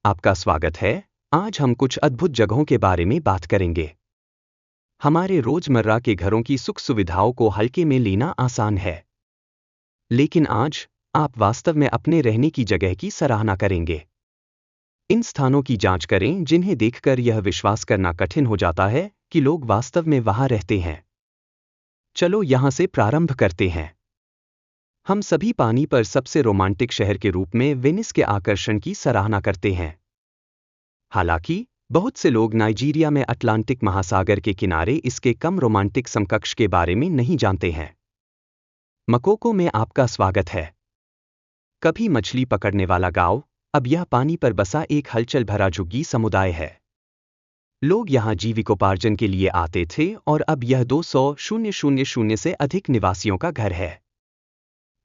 आपका स्वागत है। आज हम कुछ अद्भुत जगहों के बारे में बात करेंगे। हमारे रोजमर्रा के घरों की सुख सुविधाओं को हल्के में लेना आसान है, लेकिन आज आप वास्तव में अपने रहने की जगह की सराहना करेंगे। इन स्थानों की जांच करें जिन्हें देखकर यह विश्वास करना कठिन हो जाता है कि लोग वास्तव में वहां रहते हैं। चलो यहां से प्रारंभ करते हैं। हम सभी पानी पर सबसे रोमांटिक शहर के रूप में वेनिस के आकर्षण की सराहना करते हैं। हालांकि बहुत से लोग नाइजीरिया में अटलांटिक महासागर के किनारे इसके कम रोमांटिक समकक्ष के बारे में नहीं जानते हैं। मकोको में आपका स्वागत है। कभी मछली पकड़ने वाला गांव, अब यह पानी पर बसा एक हलचल भरा झुग्गी समुदाय है। लोग यहां जीविकोपार्जन के लिए आते थे और अब यह 200,000 से अधिक निवासियों का घर है।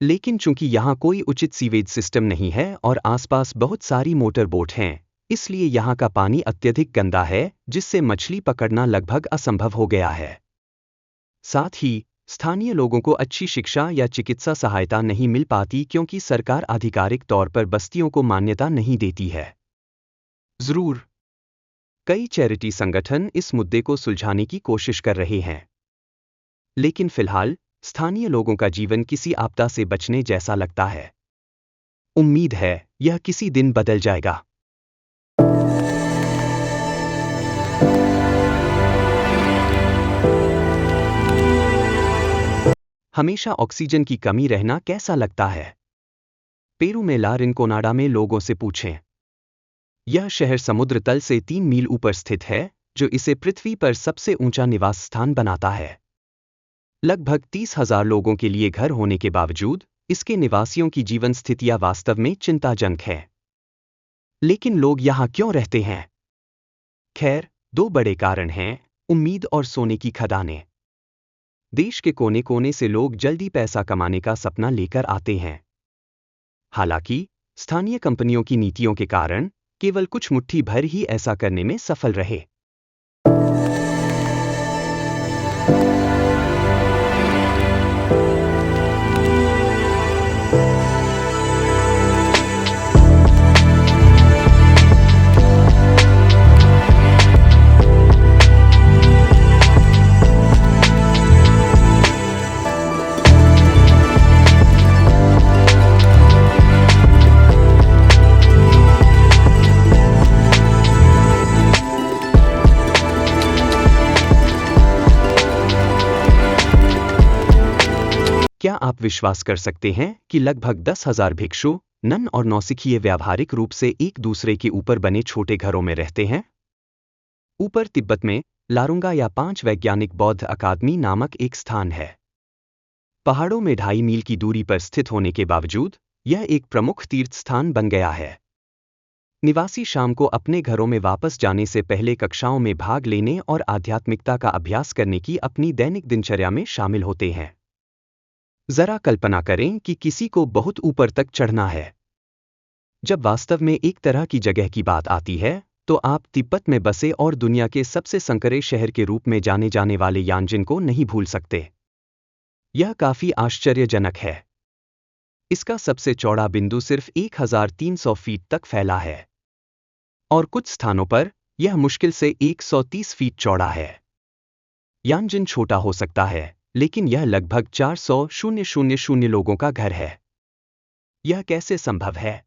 लेकिन चूंकि यहां कोई उचित सीवेज सिस्टम नहीं है और आसपास बहुत सारी मोटर बोट हैं, इसलिए यहां का पानी अत्यधिक गंदा है, जिससे मछली पकड़ना लगभग असंभव हो गया है। साथ ही स्थानीय लोगों को अच्छी शिक्षा या चिकित्सा सहायता नहीं मिल पाती क्योंकि सरकार आधिकारिक तौर पर बस्तियों को मान्यता नहीं देती है। जरूर कई चैरिटी संगठन इस मुद्दे को सुलझाने की कोशिश कर रहे हैं, लेकिन फिलहाल स्थानीय लोगों का जीवन किसी आपदा से बचने जैसा लगता है। उम्मीद है यह किसी दिन बदल जाएगा। हमेशा ऑक्सीजन की कमी रहना कैसा लगता है? पेरू में ला रिंकोनाडा में लोगों से पूछें। यह शहर समुद्र तल से 3 मील ऊपर स्थित है, जो इसे पृथ्वी पर सबसे ऊंचा निवास स्थान बनाता है। लगभग 30,000 लोगों के लिए घर होने के बावजूद इसके निवासियों की जीवन स्थितियां वास्तव में चिंताजनक है। लेकिन लोग यहां क्यों रहते हैं? खैर, 2 बड़े कारण हैं: उम्मीद और सोने की खदानें। देश के कोने कोने से लोग जल्दी पैसा कमाने का सपना लेकर आते हैं। हालांकि स्थानीय कंपनियों की नीतियों के कारण केवल कुछ मुट्ठी भर ही ऐसा करने में सफल रहे। क्या आप विश्वास कर सकते हैं कि लगभग 10,000 भिक्षु, नन और नौसिखिए व्यावहारिक रूप से एक दूसरे के ऊपर बने छोटे घरों में रहते हैं? ऊपर तिब्बत में लारुंगा या 5 वैज्ञानिक बौद्ध अकादमी नामक एक स्थान है। पहाड़ों में 2.5 मील की दूरी पर स्थित होने के बावजूद यह एक प्रमुख तीर्थ स्थान बन गया है। निवासी शाम को अपने घरों में वापस जाने से पहले कक्षाओं में भाग लेने और आध्यात्मिकता का अभ्यास करने की अपनी दैनिक दिनचर्या में शामिल होते हैं। जरा कल्पना करें कि किसी को बहुत ऊपर तक चढ़ना है। जब वास्तव में एक तरह की जगह की बात आती है, तो आप तिब्बत में बसे और दुनिया के सबसे संकरे शहर के रूप में जाने जाने वाले यानजिन को नहीं भूल सकते। यह काफी आश्चर्यजनक है। इसका सबसे चौड़ा बिंदु सिर्फ 1,300 फीट तक फैला है, और कुछ स्थानों पर यह मुश्किल से 130 फीट चौड़ा है। यानजिन छोटा हो सकता है, लेकिन यह लगभग 400,000 लोगों का घर है। यह कैसे संभव है?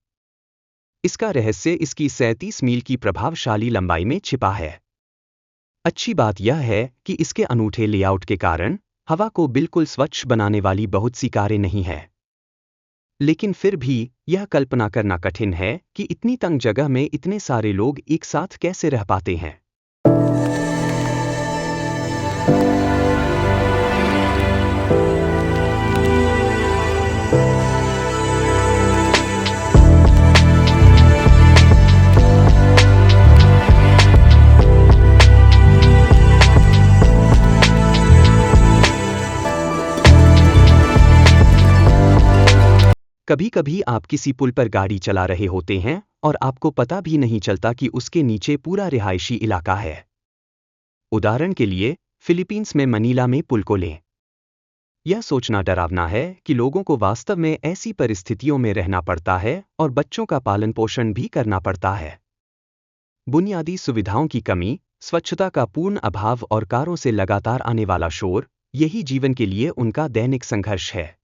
इसका रहस्य इसकी 37 मील की प्रभावशाली लंबाई में छिपा है। अच्छी बात यह है कि इसके अनूठे लेआउट के कारण हवा को बिल्कुल स्वच्छ बनाने वाली बहुत सी कारें नहीं हैं। लेकिन फिर भी यह कल्पना करना कठिन है कि इतनी तंग जगह में इतने सारे लोग एक साथ कैसे रह पाते हैं। कभी कभी आप किसी पुल पर गाड़ी चला रहे होते हैं और आपको पता भी नहीं चलता कि उसके नीचे पूरा रिहायशी इलाका है। उदाहरण के लिए, फिलीपींस में मनीला में पुल को लें। यह सोचना डरावना है कि लोगों को वास्तव में ऐसी परिस्थितियों में रहना पड़ता है और बच्चों का पालन पोषण भी करना पड़ता है। बुनियादी सुविधाओं की कमी, स्वच्छता का पूर्ण अभाव और कारों से लगातार आने वाला शोर, यही जीवन के लिए उनका दैनिक संघर्ष है।